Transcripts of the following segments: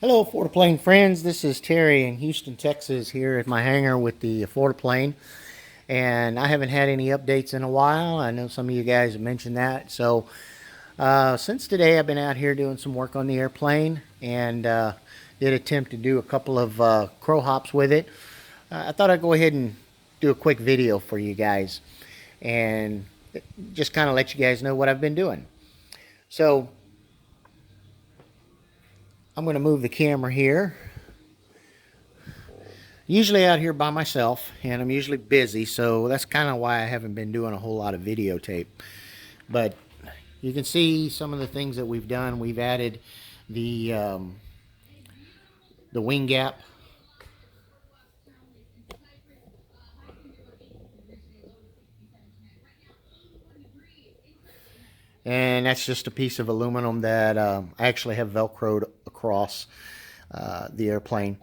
Hello, Affordaplane friends. This is Terry in Houston, Texas, here at my hangar with the Affordaplane. And I haven't had any updates in a while. I know some of you guys have mentioned that. Since today, I've been out here doing some work on the airplane and did attempt to do a couple of crow hops with it. I thought I'd go ahead and do a quick video for you guys and just kind of let you guys know what I've been doing. So, I'm going to move the camera here. Usually out here by myself, and I'm usually busy, so that's kind of why I haven't been doing a whole lot of videotape. But you can see some of the things that we've done. We've added the wing gap. And that's just a piece of aluminum that I actually have Velcroed across the airplane.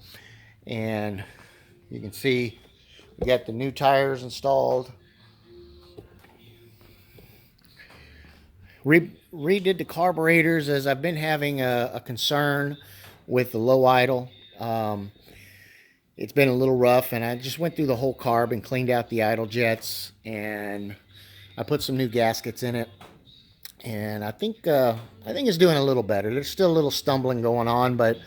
And you can see we got the new tires installed. Redid the carburetors as I've been having a concern with the low idle. It's been a little rough, and I just went through the whole carb and cleaned out the idle jets, and I put some new gaskets in it. And I think it's doing a little better. There's still a little stumbling going on, but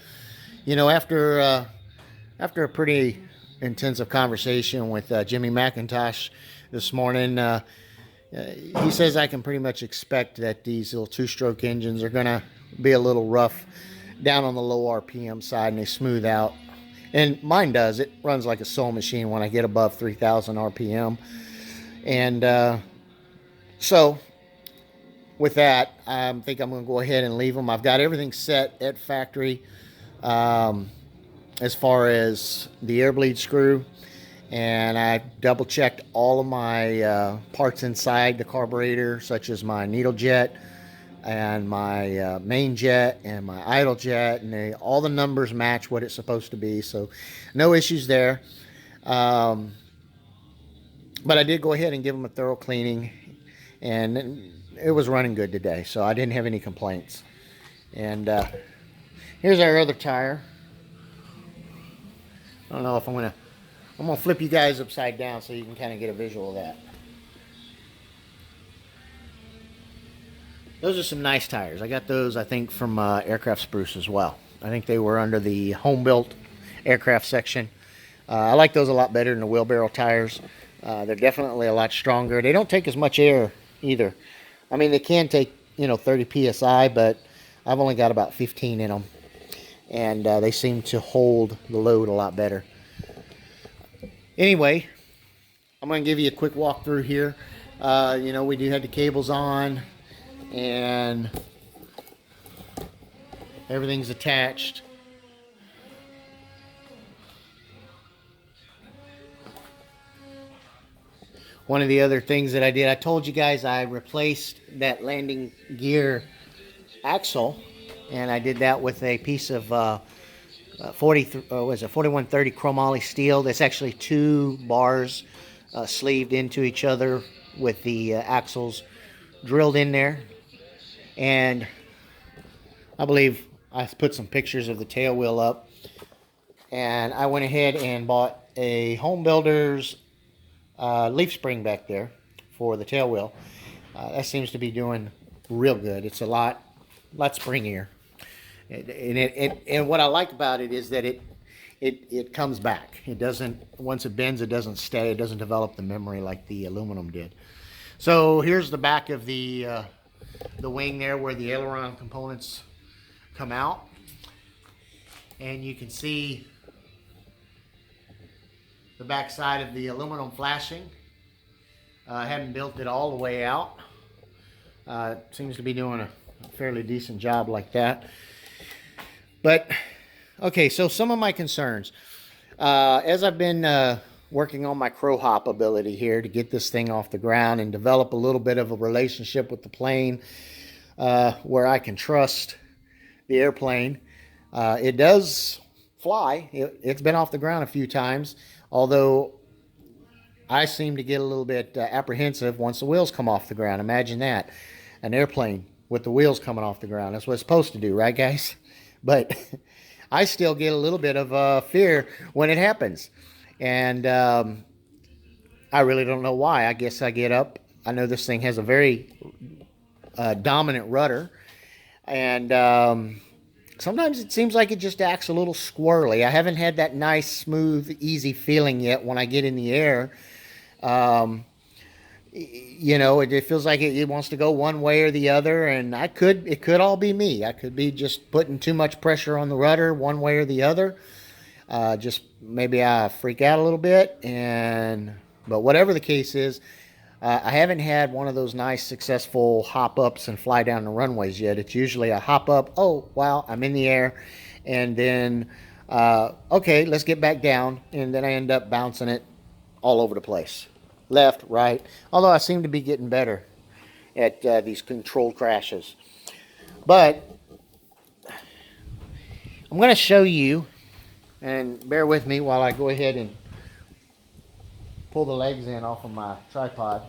you know, after a pretty intensive conversation with Jimmy McIntosh this morning, he says I can pretty much expect that these little two-stroke engines are going to be a little rough down on the low RPM side, and they smooth out. And mine does. It runs like a soul machine when I get above 3,000 RPM. And so with that, I think I'm going to go ahead and leave them. I've got everything set at factory as far as the air bleed screw. And I double checked all of my parts inside the carburetor, such as my needle jet and my main jet and my idle jet, and all the numbers match what it's supposed to be, so no issues there. But I did go ahead and give them a thorough cleaning, and it was running good today, so I didn't have any complaints. And here's our other tire. I don't know if I'm going to flip you guys upside down so you can kind of get a visual of that. Those are some nice tires. I got those, I think, from Aircraft Spruce as well. I think they were under the home-built aircraft section. I like those a lot better than the wheelbarrow tires. They're definitely a lot stronger. They don't take as much air either. I mean, they can take, 30 psi, but I've only got about 15 in them. And they seem to hold the load a lot better. Anyway, I'm going to give you a quick walkthrough here. We do have the cables on, and everything's attached. One of the other things that I did, I told you guys I replaced that landing gear axle, and I did that with a piece of 4130 chromoly steel. That's actually two bars sleeved into each other with the axles drilled in there. And I believe I put some pictures of the tail wheel up. And I went ahead and bought a Home Builders leaf spring back there for the tail wheel. That seems to be doing real good. It's a lot springier. And what I like about it is that it comes back. It doesn't, once it bends, it doesn't stay. It doesn't develop the memory like the aluminum did. So here's the back of the wing there where the aileron components come out. And you can see the back side of the aluminum flashing. I haven't built it all the way out. It seems to be doing a fairly decent job like that. But, okay, so some of my concerns. As I've been working on my crow hop ability here to get this thing off the ground and develop a little bit of a relationship with the plane where I can trust the airplane, it does fly. It's been off the ground a few times, although I seem to get a little bit apprehensive once the wheels come off the ground. Imagine that, an airplane with the wheels coming off the ground. That's what it's supposed to do, right, guys? But I still get a little bit of fear when it happens. And I really don't know why. I guess I get up. I know this thing has a very dominant rudder. And sometimes it seems like it just acts a little squirrely. I haven't had that nice, smooth, easy feeling yet when I get in the air. Um, you know, it feels like it wants to go one way or the other, and it could all be me. I could be just putting too much pressure on the rudder one way or the other. Just maybe I freak out a little bit, but whatever the case is, I haven't had one of those nice, successful hop ups and fly down the runways yet. It's usually a hop up. Oh, wow, I'm in the air, and then okay, let's get back down, and then I end up bouncing it all over the place, left, right. Although I seem to be getting better at these controlled crashes. But I'm going to show you, and bear with me while I go ahead and pull the legs in off of my tripod.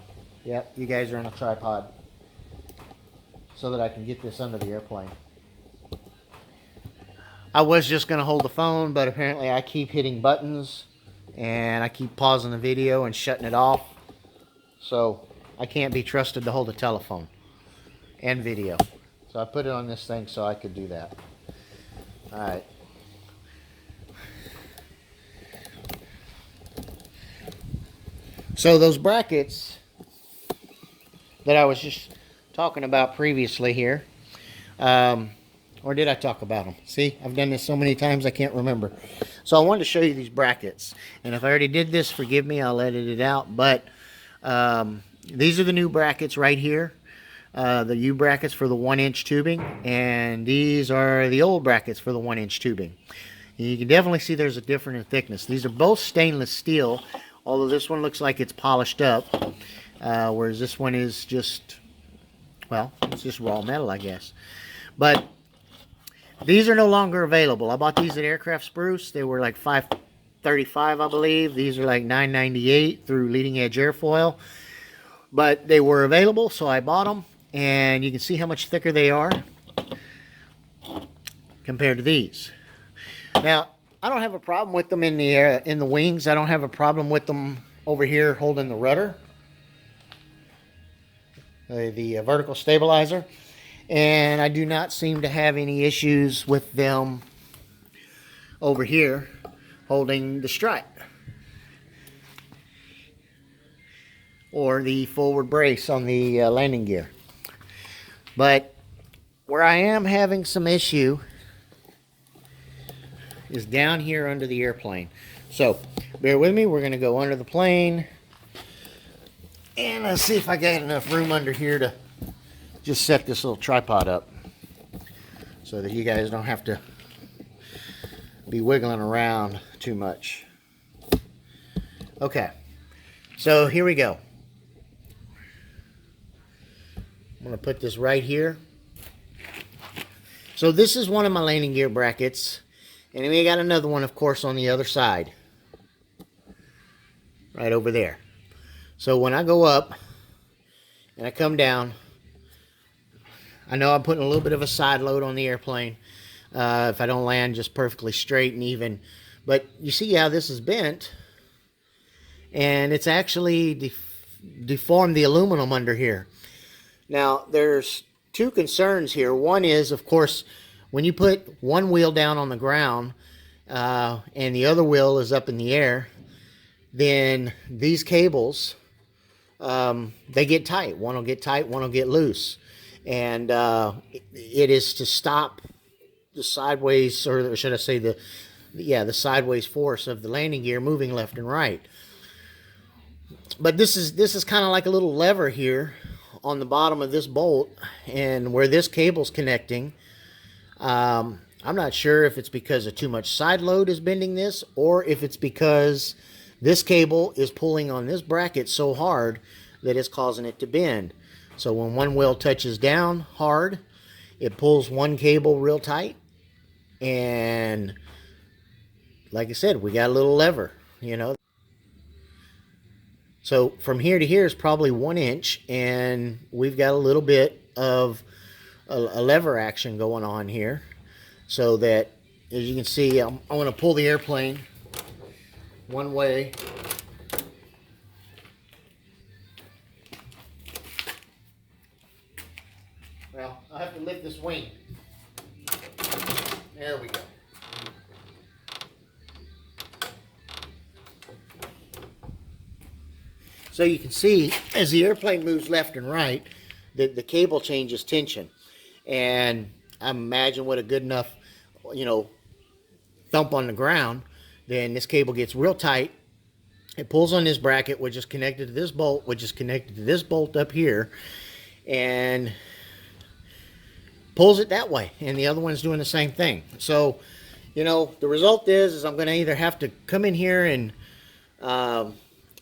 Yep, you guys are in a tripod, so that I can get this under the airplane. I was just going to hold the phone, but apparently I keep hitting buttons and I keep pausing the video and shutting it off. So I can't be trusted to hold a telephone and video. So I put it on this thing so I could do that. All right. So those brackets that I was just talking about previously here, or did I talk about them? See, I've done this so many times I can't remember. So I wanted to show you these brackets. And if I already did this, forgive me, I'll edit it out. But these are the new brackets right here. The U brackets for the 1-inch tubing. And these are the old brackets for the 1-inch tubing. And you can definitely see there's a difference in thickness. These are both stainless steel, although this one looks like it's polished up. Whereas this one is just, well, it's just raw metal, I guess. But these are no longer available. I bought these at Aircraft Spruce. They were like $5.35, I believe. These are like $9.98 through Leading Edge Airfoil. But they were available, so I bought them. And you can see how much thicker they are compared to these. Now, I don't have a problem with them in the air, in the wings. I don't have a problem with them over here holding the rudder, the vertical stabilizer. And I do not seem to have any issues with them over here holding the strut or the forward brace on the landing gear. But where I am having some issue is down here under the airplane. So bear with me, we're going to go under the plane and let's see if I got enough room under here to just set this little tripod up so that you guys don't have to be wiggling around too much. Okay, so here we go. I'm going to put this right here. So this is one of my landing gear brackets, and we got another one, of course, on the other side, right over there. So when I go up and I come down, I know I'm putting a little bit of a side load on the airplane if I don't land just perfectly straight and even. But you see how this is bent, and it's actually deformed the aluminum under here. Now, there's two concerns here. One is, of course, when you put one wheel down on the ground and the other wheel is up in the air, then these cables, they get tight. One will get tight, one will get loose. And it is to stop the sideways, or should I say the sideways force of the landing gear moving left and right. But this is kind of like a little lever here on the bottom of this bolt, and where this cable's connecting. I'm not sure if it's because of too much side load is bending this, or if it's because this cable is pulling on this bracket so hard that it's causing it to bend. So when one wheel touches down hard, it pulls one cable real tight. And like I said, we got a little lever, you know. So from here to here is probably 1 inch, and we've got a little bit of a lever action going on here, so that as you can see, I'm going to pull the airplane one way. Well, I'll have to lift this wing. There we go. So you can see, as the airplane moves left and right, the cable changes tension. And I imagine with a good enough, thump on the ground, then this cable gets real tight. It pulls on this bracket, which is connected to this bolt, which is connected to this bolt up here, and pulls it that way. And the other one's doing the same thing. So, the result is I'm going to either have to come in here and, I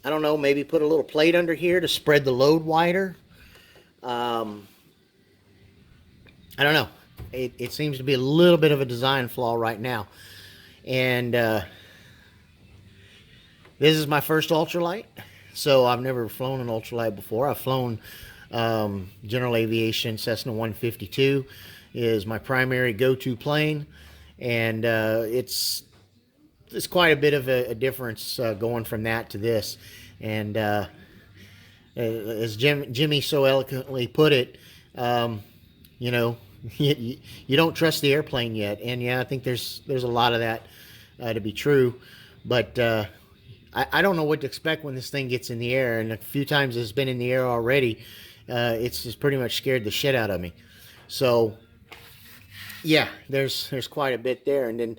don't know, maybe put a little plate under here to spread the load wider. I don't know. It seems to be a little bit of a design flaw right now. And this is my first ultralight. So I've never flown an ultralight before. I've flown general aviation. Cessna 152 is my primary go-to plane. And it's quite a bit of a difference going from that to this. And as Jimmy so eloquently put it, you don't trust the airplane yet. And yeah, I think there's a lot of that to be true. But I don't know what to expect when this thing gets in the air. And a few times it's been in the air already, it's just pretty much scared the shit out of me. So yeah, there's quite a bit there. And then,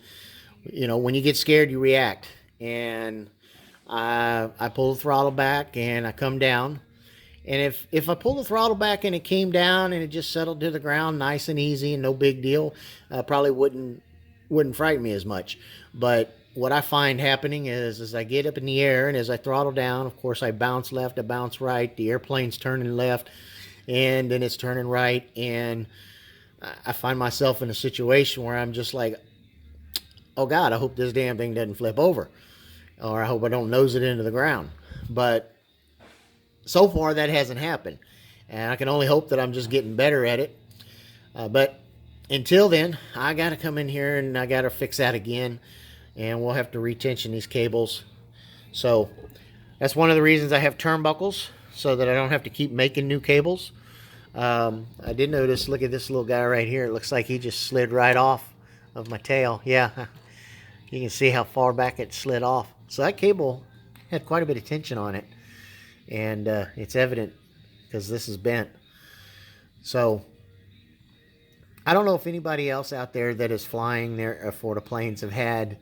when you get scared, you react. And I pull the throttle back and I come down. And if I pull the throttle back and it came down and it just settled to the ground nice and easy and no big deal, probably wouldn't frighten me as much. But what I find happening is as I get up in the air and as I throttle down, of course I bounce left, I bounce right, the airplane's turning left and then it's turning right, and I find myself in a situation where I'm just like, oh God, I hope this damn thing doesn't flip over, or I hope I don't nose it into the ground. But so far that hasn't happened, and I can only hope that I'm just getting better at it. But until then, I got to come in here and I got to fix that again, and we'll have to retension these cables. So that's one of the reasons I have turnbuckles, so that I don't have to keep making new cables. I did notice, look at this little guy right here. It looks like he just slid right off of my tail. Yeah, you can see how far back it slid off. So that cable had quite a bit of tension on it, and it's evident because this is bent. So I don't know if anybody else out there that is flying their Affordaplanes have had,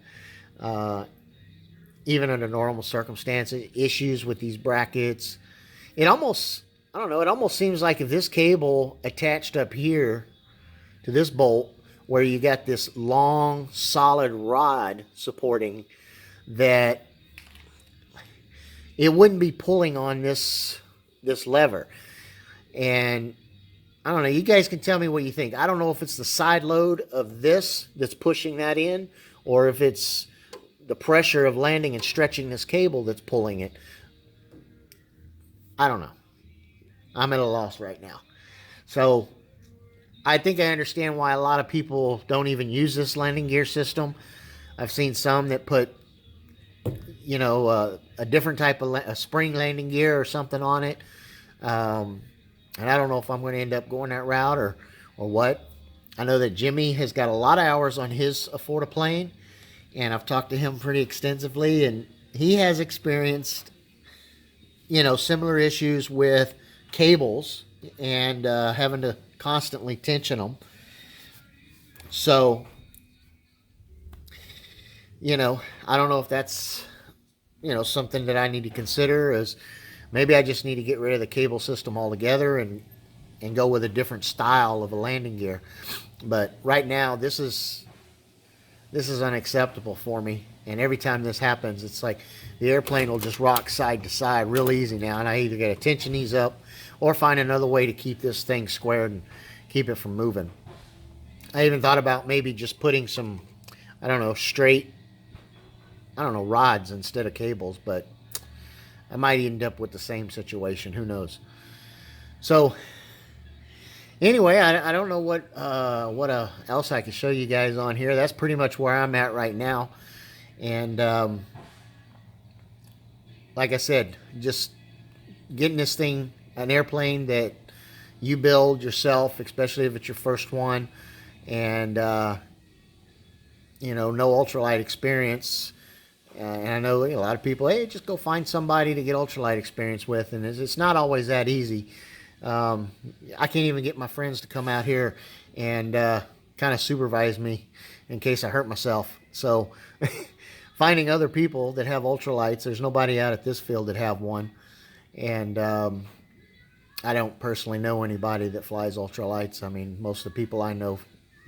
even under normal circumstances, issues with these brackets. It almost, I don't know, it almost seems like if this cable attached up here to this bolt, where you got this long, solid rod supporting, that it wouldn't be pulling on this lever. And I don't know, you guys can tell me what you think. I don't know if it's the side load of this that's pushing that in, or if it's the pressure of landing and stretching this cable that's pulling it. I don't know. I'm at a loss right now. So I think I understand why a lot of people don't even use this landing gear system. I've seen some that put, a different type of a spring landing gear or something on it. And I don't know if I'm going to end up going that route or what. I know that Jimmy has got a lot of hours on his Affordaplane, and I've talked to him pretty extensively, and he has experienced, similar issues with cables and having to constantly tension them. So, I don't know if that's, something that I need to consider, is maybe I just need to get rid of the cable system altogether and go with a different style of a landing gear. But right now, this is unacceptable for me. And every time this happens, it's like the airplane will just rock side to side real easy now. And I either got to tension these up or find another way to keep this thing squared and keep it from moving. I even thought about maybe just putting some, straight, rods instead of cables. But I might end up with the same situation. Who knows? So Anyway, I don't know what else I can show you guys on here. That's pretty much where I'm at right now. And like I said, just getting this thing, an airplane that you build yourself, especially if it's your first one, and no ultralight experience. And I know a lot of people, hey, just go find somebody to get ultralight experience with, and it's not always that easy. I can't even get my friends to come out here and kind of supervise me in case I hurt myself. So finding other people that have ultralights, there's nobody out at this field that have one. And I don't personally know anybody that flies ultralights. I mean, most of the people I know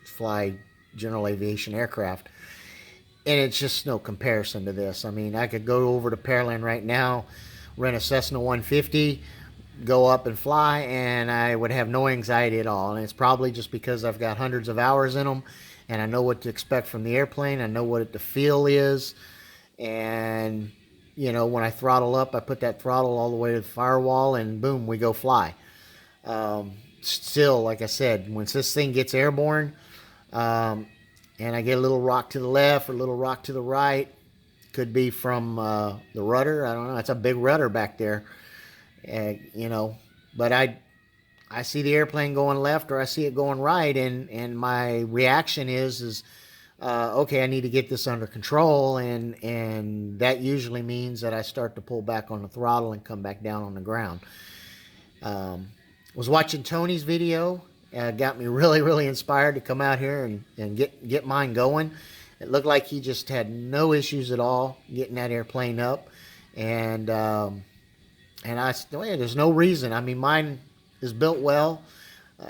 fly general aviation aircraft. And it's just no comparison to this. I mean, I could go over to Pearland right now, rent a Cessna 150, go up and fly, and I would have no anxiety at all. And it's probably just because I've got hundreds of hours in them, and I know what to expect from the airplane. I know what the feel is. And, when I throttle up, I put that throttle all the way to the firewall, and boom, we go fly. Still, like I said, once this thing gets airborne, and I get a little rock to the left or a little rock to the right, could be from the rudder. I don't know. It's a big rudder back there, But I see the airplane going left or I see it going right, and my reaction is okay, I need to get this under control, and that usually means that I start to pull back on the throttle and come back down on the ground. Was watching Tony's video. Got me really, really inspired to come out here and get mine going. It looked like he just had no issues at all getting that airplane up. And there's no reason. I mean, mine is built well.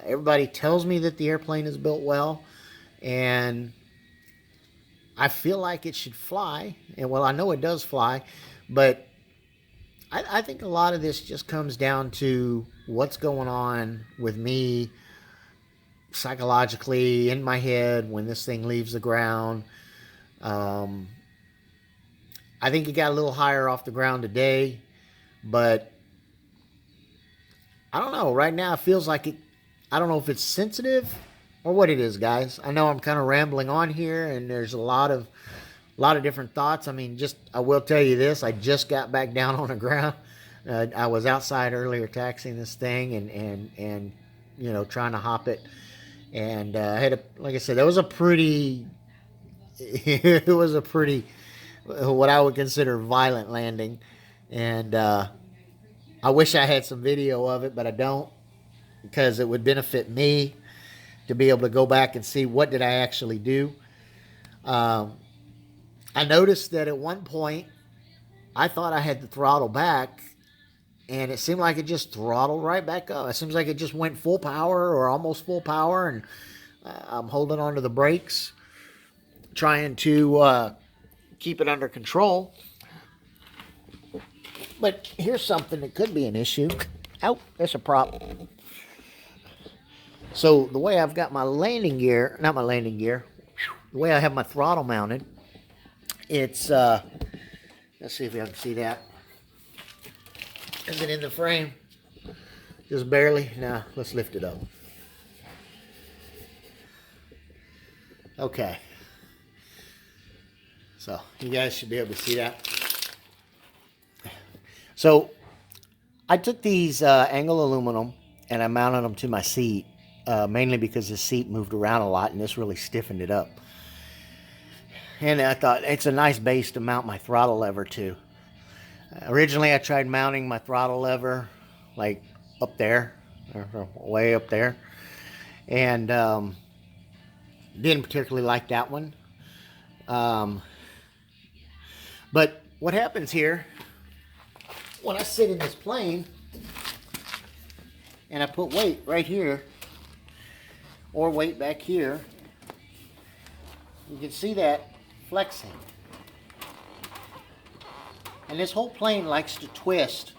Everybody tells me that the airplane is built well. And I feel like it should fly. And well, I know it does fly. But I think a lot of this just comes down to what's going on with me psychologically in my head when this thing leaves the ground. I think it got a little higher off the ground today, but I don't know. Right now it feels like it. I don't know if it's sensitive or what it is, guys. I know I'm kind of rambling on here, and there's a lot of different thoughts. I mean, I will tell you this: I just got back down on the ground. I was outside earlier taxiing this thing and trying to hop it. And I had like I said, it was a pretty, what I would consider violent landing. And I wish I had some video of it, but I don't, because it would benefit me to be able to go back and see what did I actually do. I noticed that at one point, I thought I had the throttle back, and it seemed like it just throttled right back up. It seems like it just went full power or almost full power, and I'm holding onto the brakes, trying to keep it under control. But here's something that could be an issue. Ow, that's a prop. So the way I've got my landing gear, not my landing gear, the way I have my throttle mounted, it's, let's see if you can see that. Is it in the frame? Just barely? Now, let's lift it up. Okay. So, you guys should be able to see that. So, I took these angle aluminum and I mounted them to my seat, mainly because the seat moved around a lot and this really stiffened it up. And I thought it's a nice base to mount my throttle lever to. Originally, I tried mounting my throttle lever like up there, or way up there, and didn't particularly like that one. But what happens here, when I sit in this plane and I put weight right here or weight back here, you can see that flexing. And this whole plane likes to twist.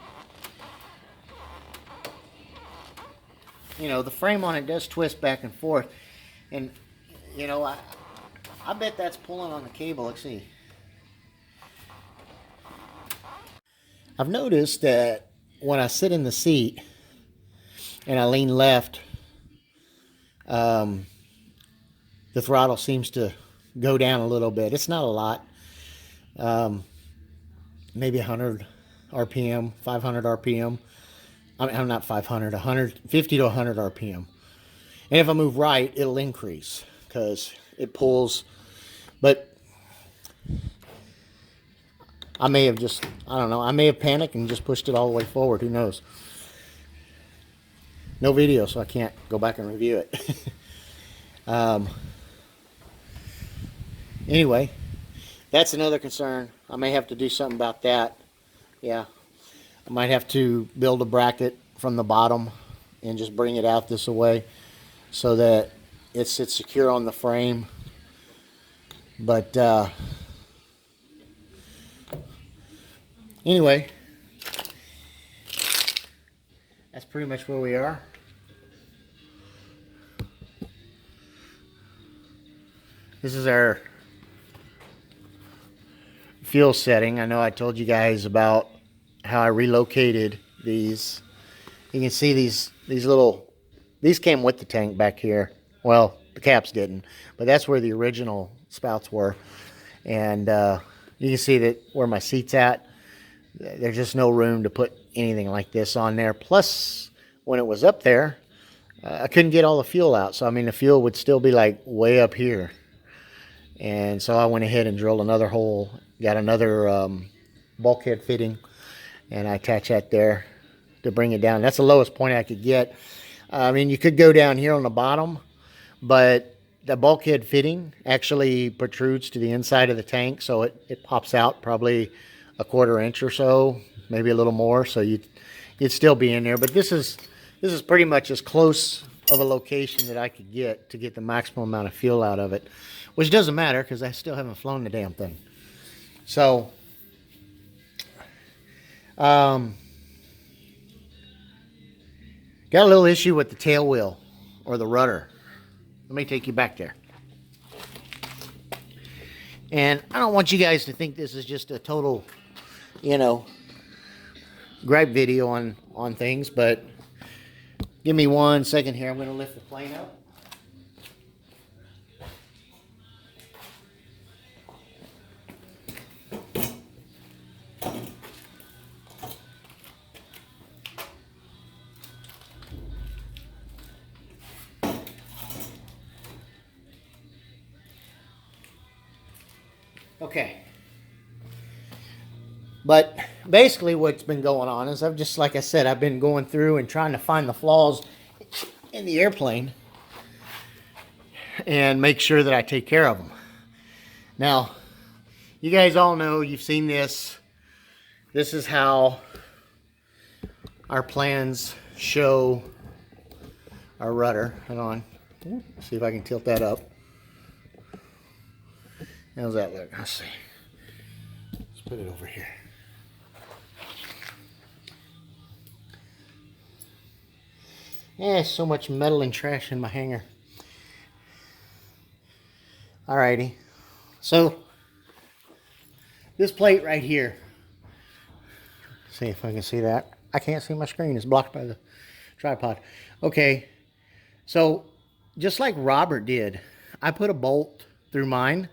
The frame on it does twist back and forth. And, I bet that's pulling on the cable. Let's see. I've noticed that when I sit in the seat and I lean left The throttle seems to go down a little bit. It's not a lot. Maybe 100 RPM, 500 RPM. I'm not 500, 150 to 100 RPM. And if I move right, it'll increase because it pulls. But I may have just, I don't know, I may have panicked and just pushed it all the way forward. Who knows? No video, so I can't go back and review it. Anyway, that's another concern. I may have to do something about that. Yeah, I might have to build a bracket from the bottom and just bring it out this way so that it sits secure on the frame. But anyway, that's pretty much where we are. This is our fuel setting. I know I told you guys about how I relocated these. You can see these little, these came with the tank back here. Well, the caps didn't, but that's where the original spouts were. And you can see that where my seat's at, there's just no room to put anything like this on there. Plus, when it was up there, I couldn't get all the fuel out. So, I mean, the fuel would still be like way up here. And so I went ahead and drilled another hole, got another bulkhead fitting, and I attached that there to bring it down. That's the lowest point I could get. I mean, you could go down here on the bottom, but the bulkhead fitting actually protrudes to the inside of the tank, so it pops out probably a 1/4 inch or so, maybe a little more, so you'd still be in there. But this is pretty much as close of a location that I could get to get the maximum amount of fuel out of it, which doesn't matter because I still haven't flown the damn thing. So, got a little issue with the tail wheel or the rudder. Let me take you back there. And I don't want you guys to think this is just a total, you know, gripe video on things, but give me 1 second here. I'm going to lift the plane up. Okay. But basically what's been going on is like I said, I've been going through and trying to find the flaws in the airplane and make sure that I take care of them. Now, you guys all know, you've seen this. This is how our plans show our rudder. Hold on. Let's see if I can tilt that up. How's that look? Let's see. Let's put it over here. So much metal and trash in my hanger. Alrighty. So, this plate right here. See if I can see that. I can't see my screen. It's blocked by the tripod. Okay. So, just like Robert did, I put a bolt through mine.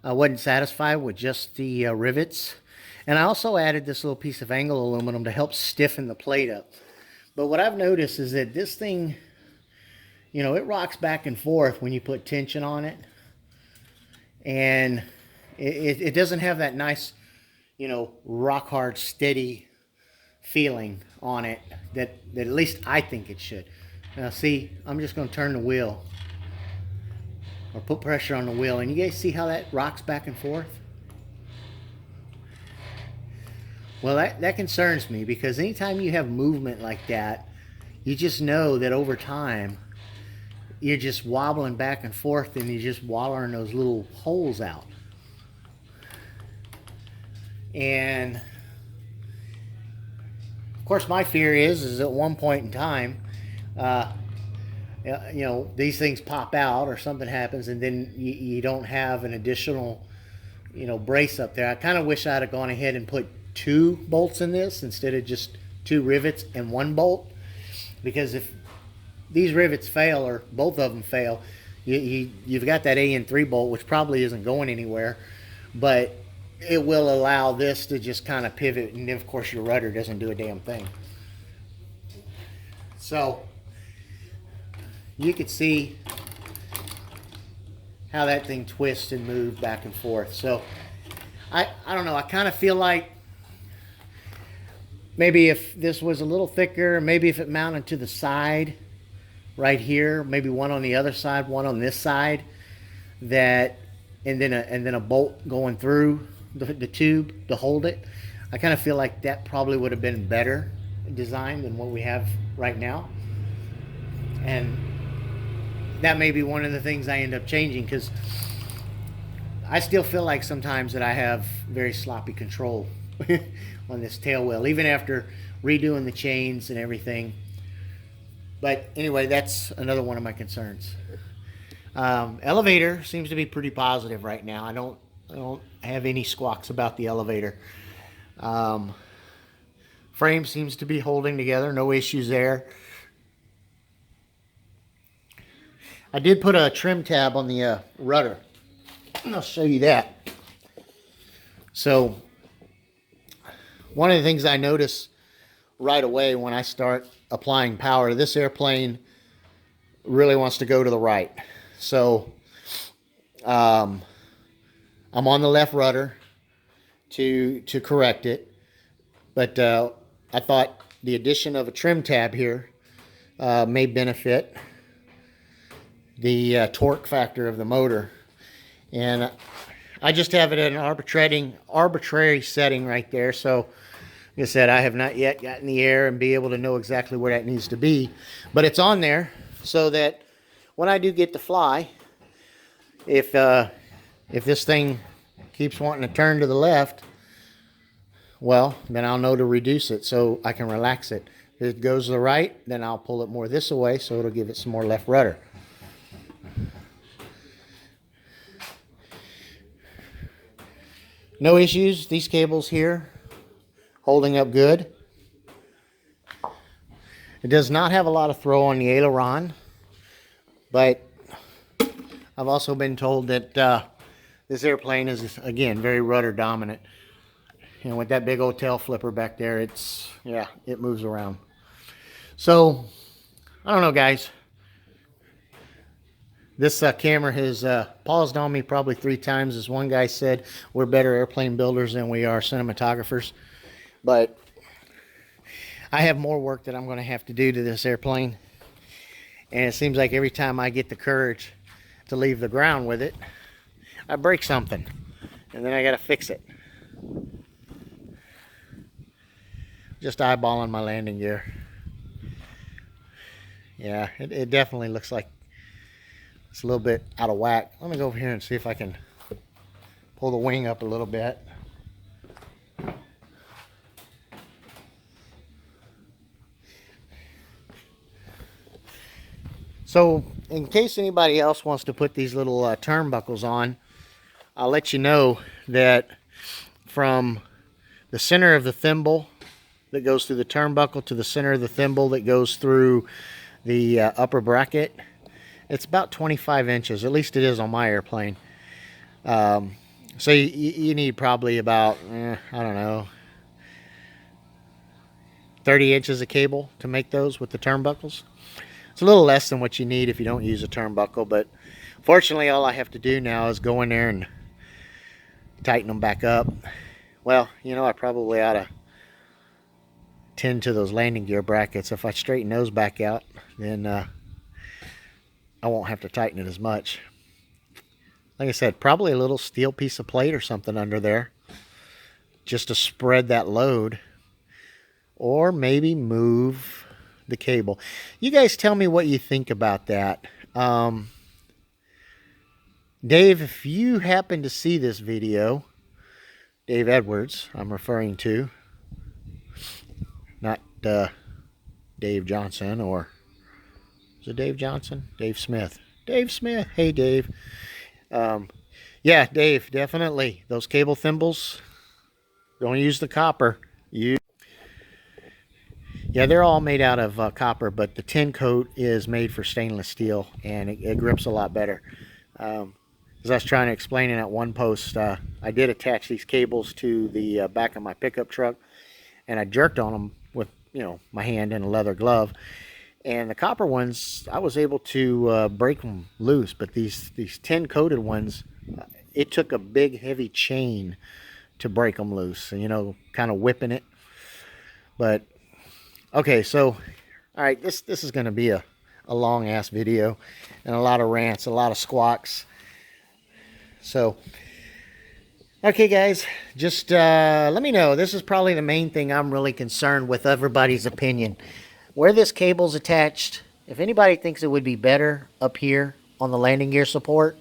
I wasn't satisfied with just the rivets. And I also added this little piece of angle aluminum to help stiffen the plate up. But what I've noticed is that this thing, you know, it rocks back and forth when you put tension on it. And it doesn't have that nice, you know, rock hard, steady feeling on it that at least I think it should. Now see, I'm just going to turn the wheel or put pressure on the wheel, and you guys see how that rocks back and forth? Well, that concerns me, because anytime you have movement like that, you just know that over time you're just wobbling back and forth, and you're just wallering those little holes out. And of course my fear is at one point in time, you know, these things pop out or something happens, and then you don't have an additional, you know, brace up there. I kind of wish I'd have gone ahead and put 2 bolts in this instead of just 2 rivets and 1 bolt, because if these rivets fail, or both of them fail, you've got that AN3 bolt, which probably isn't going anywhere, but it will allow this to just kind of pivot, and then of course your rudder doesn't do a damn thing. So you could see how that thing twists and moves back and forth. So I don't know, I kind of feel like maybe if this was a little thicker, maybe if it mounted to the side right here, maybe one on the other side, one on this side, that, and then a bolt going through the tube to hold it. I kind of feel like that probably would have been better designed than what we have right now. And that may be one of the things I end up changing, because I still feel like sometimes that I have very sloppy control on this tail wheel, even after redoing the chains and everything. But anyway, that's another one of my concerns. Elevator seems to be pretty positive right now. I don't have any squawks about the elevator. Frame seems to be holding together, no issues there. I did put a trim tab on the rudder, and I'll show you that. So one of the things I notice right away when I start applying power, this airplane really wants to go to the right. So I'm on the left rudder to correct it, but I thought the addition of a trim tab here may benefit the torque factor of the motor. And I just have it at an arbitrary setting right there. So like I said, I have not yet gotten the air and be able to know exactly where that needs to be, but it's on there so that when I do get to fly, if this thing keeps wanting to turn to the left, well, then I'll know to reduce it so I can relax it. If it goes to the right, then I'll pull it more this way so it'll give it some more left rudder. No issues. These cables here holding up good. It does not have a lot of throw on the aileron, but I've also been told that this airplane is, again, very rudder dominant. And with that big old tail flipper back there, it moves around. So I don't know, guys. This camera has paused on me probably 3 times. As one guy said, we're better airplane builders than we are cinematographers. But I have more work that I'm going to have to do to this airplane. And it seems like every time I get the courage to leave the ground with it, I break something. And then I got to fix it. Just eyeballing my landing gear. Yeah, it definitely looks like it's a little bit out of whack. Let me go over here and see if I can pull the wing up a little bit. So in case anybody else wants to put these little turnbuckles on, I'll let you know that from the center of the thimble that goes through the turnbuckle to the center of the thimble that goes through the upper bracket, it's about 25 inches. At least it is on my airplane. So you need probably about, I don't know, 30 inches of cable to make those with the turnbuckles. It's a little less than what you need if you don't use a turnbuckle, but fortunately all I have to do now is go in there and tighten them back up. Well, you know, I probably ought to tend to those landing gear brackets. If I straighten those back out, then I won't have to tighten it as much. Like I said, probably a little steel piece of plate or something under there just to spread that load, or maybe move the cable. You guys tell me what you think about that. Dave, if you happen to see this video, Dave Edwards I'm referring to, not Dave Johnson, or is it Dave Johnson? Dave Smith. Dave Smith. Hey, Dave. Yeah, Dave, definitely. Those cable thimbles, don't use the copper. Yeah, they're all made out of copper, but the tin coat is made for stainless steel, and it grips a lot better. As I was trying to explain in that one post, I did attach these cables to the back of my pickup truck, and I jerked on them with my hand in a leather glove. And the copper ones, I was able to break them loose, but these tin coated ones, it took a big heavy chain to break them loose. Kind of whipping it. But okay, so all right, this is going to be a long ass video and a lot of rants, a lot of squawks. So okay, guys, just let me know. This is probably the main thing I'm really concerned with everybody's opinion. Where this cable's attached, if anybody thinks it would be better up here on the landing gear support,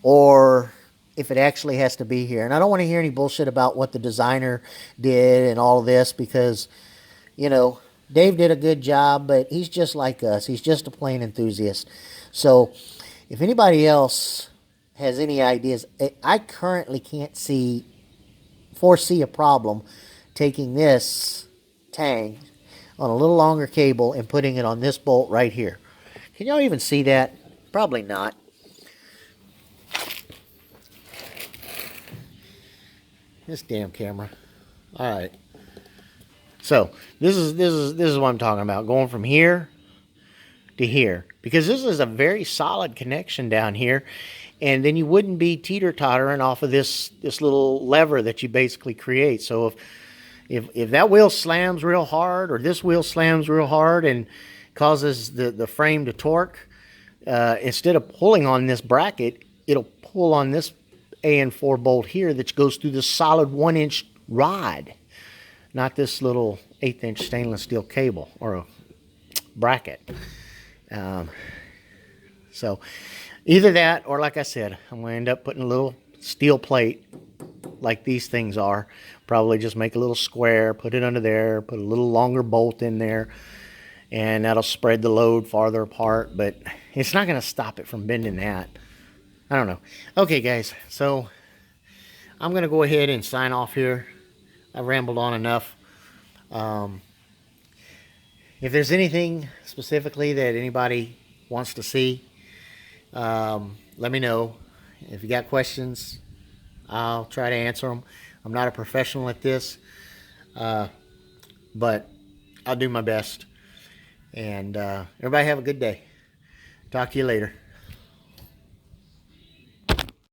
or if it actually has to be here. And I don't want to hear any bullshit about what the designer did and all of this, because, Dave did a good job, but he's just like us. He's just a plane enthusiast. So if anybody else has any ideas, I currently can't foresee a problem taking this tang on a little longer cable and putting it on this bolt right here. Can y'all even see that? Probably not. This damn camera. All right. So this is what I'm talking about. Going from here to here, because this is a very solid connection down here, and then you wouldn't be teeter-tottering off of this little lever that you basically create. So if that wheel slams real hard, or this wheel slams real hard and causes the frame to torque, instead of pulling on this bracket, it'll pull on this AN4 bolt here that goes through the solid 1-inch rod, not this little 1/8-inch stainless steel cable or a bracket. So either that, or like I said, I'm going to end up putting a little steel plate like these things are. Probably just make a little square, put it under there, put a little longer bolt in there, and that'll spread the load farther apart, but it's not going to stop it from bending that. I don't know. Okay, guys, so I'm going to go ahead and sign off here. I've rambled on enough. If there's anything specifically that anybody wants to see, let me know. If you got questions, I'll try to answer them. I'm not a professional at this, but I'll do my best. And everybody have a good day. Talk to you later.